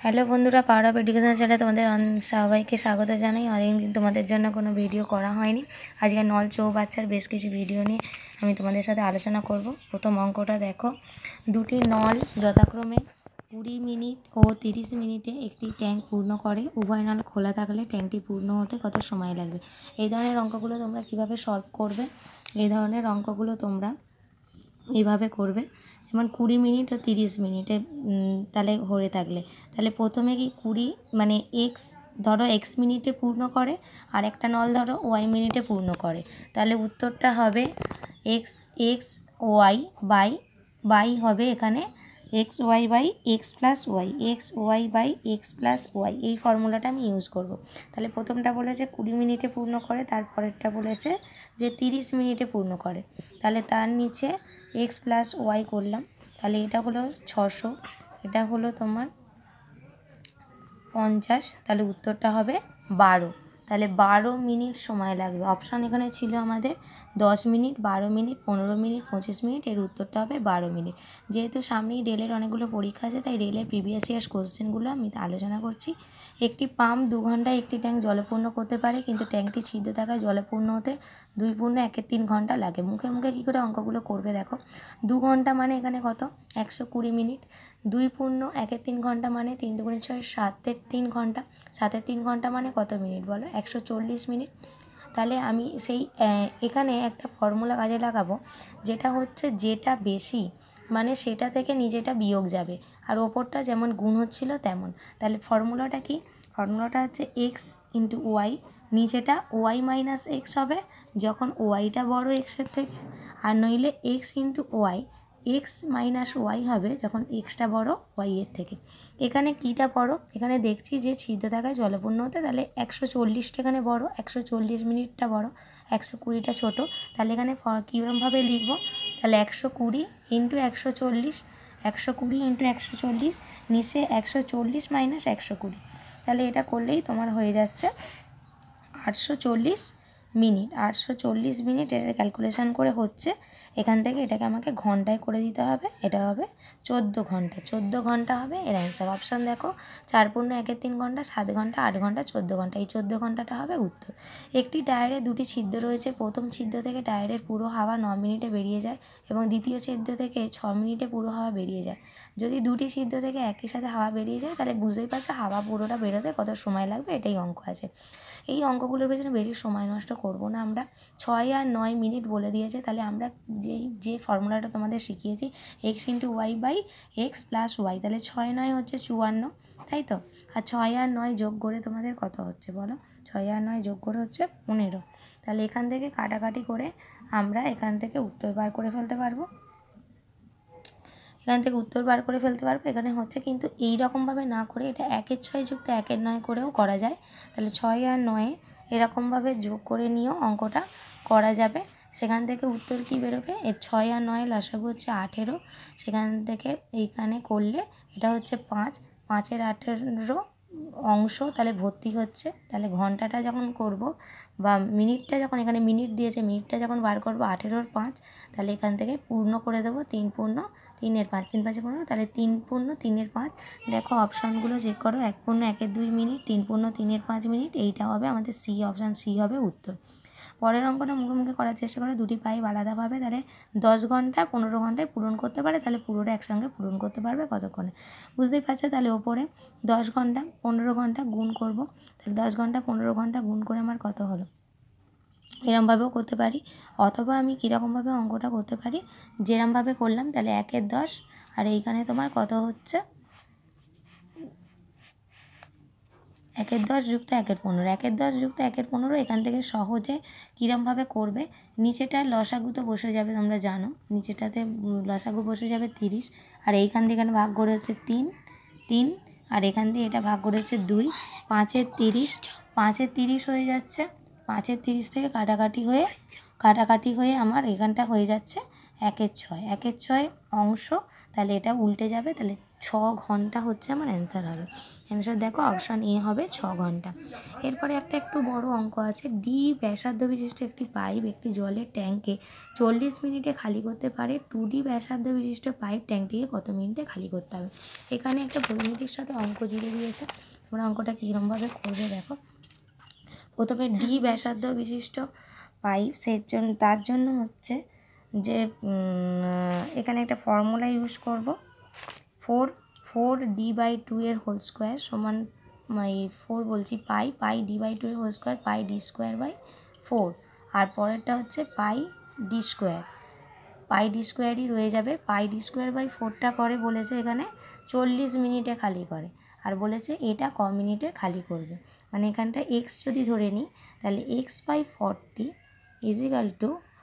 Hello বন্ধুরা, power of education চ্যানেলে তোমাদের সবাইকে স্বাগত জানাই। অনেকদিন তোমাদের জন্য কোনো ভিডিও করা হয়নি। আজকে নল চৌবাচ্চার বেশ কিছু ভিডিও নিয়ে আমি তোমাদের সাথে আলোচনা করব। প্রথম অঙ্কটা দেখো, দুটি নল যথাক্রমে 20 মিনিট ও 30 মিনিটে একটি ট্যাঙ্ক পূর্ণ করে। উভয় নল খোলা থাকলে ট্যাঙ্কটি পূর্ণ হতে কত সময় লাগবে? এই ধরনের অঙ্কগুলো তোমরা কিভাবে সলভ করবে? এই ধরনের অঙ্কগুলো তোমরা এইভাবে করবে, যেমন 20 মিনিট ও 30 মিনিটে তাহলে হয়ে থাকলে তাহলে প্রথমে কি 20 মানে এক্স ধরো এক্স মিনিটে পূর্ণ করে, আর একটা নল ধরো ওয়াই মিনিটে পূর্ণ করে। তাহলে উত্তরটা হবে এক্স এক্স ওয়াই বাই হবে এখানে x y by x plus y, x y by x plus y. এই ফর্মুলাটা আমি ইউজ করব। তাহলে প্রথমটা বলেছে 20 মিনিটে পূর্ণ করে, তারপরেরটা বলেছে যে 30 মিনিটে পূর্ণ করে। তাহলে তার নিচে এক্স প্লাস ওয়াই করলাম, তাহলে এটা হলো 600, এটা হলো তোমার 50, তাহলে উত্তরটা হবে 12। তাহলে 12 মিনিট সময় লাগবে। অপশান এখানে ছিল আমাদের 10 মিনিট, 12 মিনিট, 15 মিনিট, 25 মিনিট। এর উত্তরটা হবে 12 মিনিট। যেহেতু সামনেই রেলের অনেকগুলো পরীক্ষা আছে, তাই রেলের প্রিভিয়াস ইয়ার্স কোশ্চেনগুলো আমি আলোচনা করছি। একটি পাম্প 2 ঘন্টায় একটি ট্যাঙ্ক জলপূর্ণ করতে পারে, কিন্তু ট্যাঙ্কটি ছিদ্র থাকায় জলপূর্ণ হতে 2 পূর্ণ 1/3 ঘন্টা লাগে। মুখে মুখে কী করে অঙ্কগুলো করবে দেখো। 2 ঘন্টা মানে এখানে কত? 120 মিনিট। 2 পূর্ণ 1/3 ঘন্টা মানে 3 দুগুণে 6, 7/3 ঘন্টা। 7/3 ঘন্টা মানে কত মিনিট বলো? 140 মিনিট। তাহলে আমি সেই এখানে একটা ফর্মুলা কাজে লাগাবো, যেটা হচ্ছে যেটা বেশি মানে সেটা থেকে নিজেটা বিয়োগ যাবে, আর ওপরটা যেমন গুণ হচ্ছিল তেমন। তাহলে ফর্মুলাটা কি? ফর্মুলাটা হচ্ছে এক্স ইন্টু ওয়াই, নিচেটা ওয়াই মাইনাস এক্স হবে যখন ওয়াইটা বড় এক্সের থেকে, আর নইলে x into y, x minus y হবে যখন এক্সটা বড় ওয়াইয়ের থেকে। এখানে কীটা বড়? এখানে দেখছি যে ছিদ্র থাকায় জলপূর্ণ হতে, তাহলে 140টা এখানে বড়, 140 মিনিটটা বড়, 120টা ছোটো। তাহলে এখানে কীরকমভাবে লিখব? তাহলে 120 ইন্টু 140, 120 ইন্টু 140, নিচে 140 মাইনাস 120। তাহলে এটা করলেই তোমার হয়ে যাচ্ছে 840 মিনিট। 840 মিনিট এটা ক্যালকুলেশান করে হচ্ছে। এখান থেকে এটাকে আমাকে ঘন্টায় করে দিতে হবে, এটা হবে 14 ঘন্টা। 14 ঘন্টা হবে এর অ্যান্সার। অপশান দেখো, 4 পূর্ণ 1/3 ঘন্টা, 7 ঘন্টা, 8 ঘন্টা, 14 ঘন্টা। এই 14 ঘন্টাটা হবে উত্তর। একটি টায়ারে দুটি ছিদ্র রয়েছে। প্রথম ছিদ্র থেকে টায়ারের পুরো হাওয়া 9 মিনিটে বেরিয়ে যায় এবং দ্বিতীয় ছিদ্র থেকে 6 মিনিটে পুরো হাওয়া বেরিয়ে যায়। যদি দুটি ছিদ্র থেকে একই সাথে হাওয়া বেরিয়ে যায়, তাহলে বুঝতেই পারছো হাওয়া পুরোটা বেরোতে কত সময় লাগবে। এটাই অঙ্ক আছে। এই অঙ্কগুলোর পেছনে বেশি সময় নষ্ট করব না আমরা। 6 আর 9 মিনিট বলে দিয়েছে, তাহলে আমরা যে ফর্মুলাটা তোমাদের শিখিয়েছি, x into y by x plus y, তাহলে 6 9 হচ্ছে 54, তাই তো? আর 6 আর 9 যোগ করে তোমাদের কত হচ্ছে বলো? 6 আর 9 যোগ করে হচ্ছে 15। তাহলে এখান থেকে কাটাকাটি করে আমরা এখান থেকে উত্তর বার করে ফেলতে পারবো। এখানে হচ্ছে, কিন্তু এই রকমভাবে না করে এটা 1 এর 6 যুক্ত 1 এর 9 করেও করা যায়। তাহলে 6 আর 9 এরকমভাবে যোগ করে নিয়েও অঙ্কটা করা যাবে। সেখান থেকে উত্তর কী বেরোবে? এর 6 আর 9 লসাগু হচ্ছে 18। সেখান থেকে এইখানে করলে এটা হচ্ছে 5, 5-এর 18 অংশ তাহলে ভর্তি হচ্ছে। তাহলে ঘন্টাটা যখন করব বা মিনিটটা যখন এখানে মিনিট দিয়েছে, মিনিটটা যখন বার করবো 18-র 5, তাহলে এখান থেকে পূর্ণ করে দেবো 3 পূর্ণ 3-এর 5, 3 5 15, তাহলে 3 পূর্ণ 3-এর 5। দেখো অপশানগুলো চেক করো, 1 পূর্ণ 1-এর 2 মিনিট, 3 পূর্ণ 3-এর 5 মিনিট। এইটা হবে আমাদের সি, অপশান সি হবে উত্তর। পরের অঙ্কটা মুখে মুখে করার চেষ্টা করে। দুটি পাইপ আলাদাভাবে তাহলে 10 ঘন্টা 15 ঘন্টায় পূরণ করতে পারে, তাহলে পুরোটা একসঙ্গে পূরণ করতে পারবে কতক্ষণে? বুঝতেই পারছো। তাহলে ওপরে 10 ঘন্টা 15 ঘন্টা গুণ করব, তাহলে 10 ঘন্টা 15 ঘন্টা গুণ করে আমার কত হলো? এরমভাবেও করতে পারি, অথবা আমি কীরকমভাবে অঙ্কটা করতে পারি, যেরমভাবে করলাম। তাহলে 1-এর 10, আর এইখানে তোমার কত হচ্ছে? 1-এর 10 যুক্ত 1-এর 15, 1-এর 10 যুক্ত 1-এর 15। এখান থেকে সহজে কীরমভাবে করবে, নিচেটার লসাগু তো বসে যাবে, তোমরা জানো নিচেটাতে লসাগু বসে যাবে 30, আর এইখান থেকে এখানে ভাগ করে হচ্ছে 3, আর এখান দিয়ে এটা ভাগ করে হচ্ছে 2, 5-এর 30, 5-এর 30 হয়ে যাচ্ছে। 5-এর 30 থেকে কাটাকাটি হয়ে আমার এখানটা হয়ে যাচ্ছে 1-এর 6, 1-এর 6 অংশ। তাহলে এটা উল্টে যাবে, তাহলে ঘন্টা হচ্ছে আমার অ্যান্সার হবে। অ্যান্সার দেখো অপশান এ হবে 6 ঘন্টা। এরপরে একটু বড় অঙ্ক আছে। ডি ব্যাসার্ধ বিশিষ্ট একটি পাইপ একটি জলের ট্যাঙ্কে 40 মিনিটে খালি করতে পারে। 2D ব্যাসার্ধ বিশিষ্ট পাইপ ট্যাঙ্কটিকে কত মিনিটে খালি করতে হবে। এখানে একটা পরিমিতির সাথে অঙ্ক জুড়ে দিয়েছে। তোমরা অঙ্কটা কীরকমভাবে করবে দেখো। প্রথমে ডি ব্যাসার্ধ বিশিষ্ট পাইপ তার জন্য হচ্ছে যে এখানে একটা ফর্মুলা ইউজ করব। 4d/2 এর হোল স্কোয়ার সমান 4 বলছি পাই d/2 এর হোল স্কোয়ার পাই d²/4। আর পরেরটা হচ্ছে পাই d²ই রয়ে যাবে। পাই d²/4টা করে বলেছে এখানে 40 মিনিটে খালি করে, আর বলেছে এটা ক মিনিটে খালি করবে। মানে এখানটা এক্স যদি ধরে নিই তাহলে x/40 =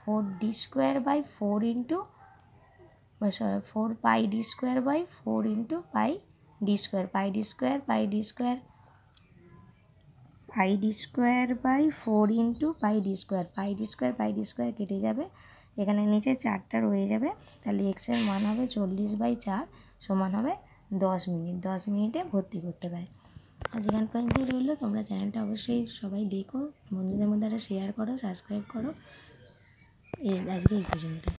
4d²/4 ইন্টু 4 পাই d²/4 ইন্টু পাই d²। পাই d²/4 ইন্টু পাই d²। কেটে যাবে, এখানে নিচে 4টা রয়ে যাবে। তাহলে এক্সের মান হবে 40/4 সমান হবে 10 মিনিট। 10 মিনিটে ভর্তি করতে পারে। আজ এখান পর্যন্তই রইলো। তোমরা চ্যানেলটা অবশ্যই সবাই দেখো, বন্ধুদের মধ্যে শেয়ার করো, সাবস্ক্রাইব করো। আজকে এই পর্যন্ত।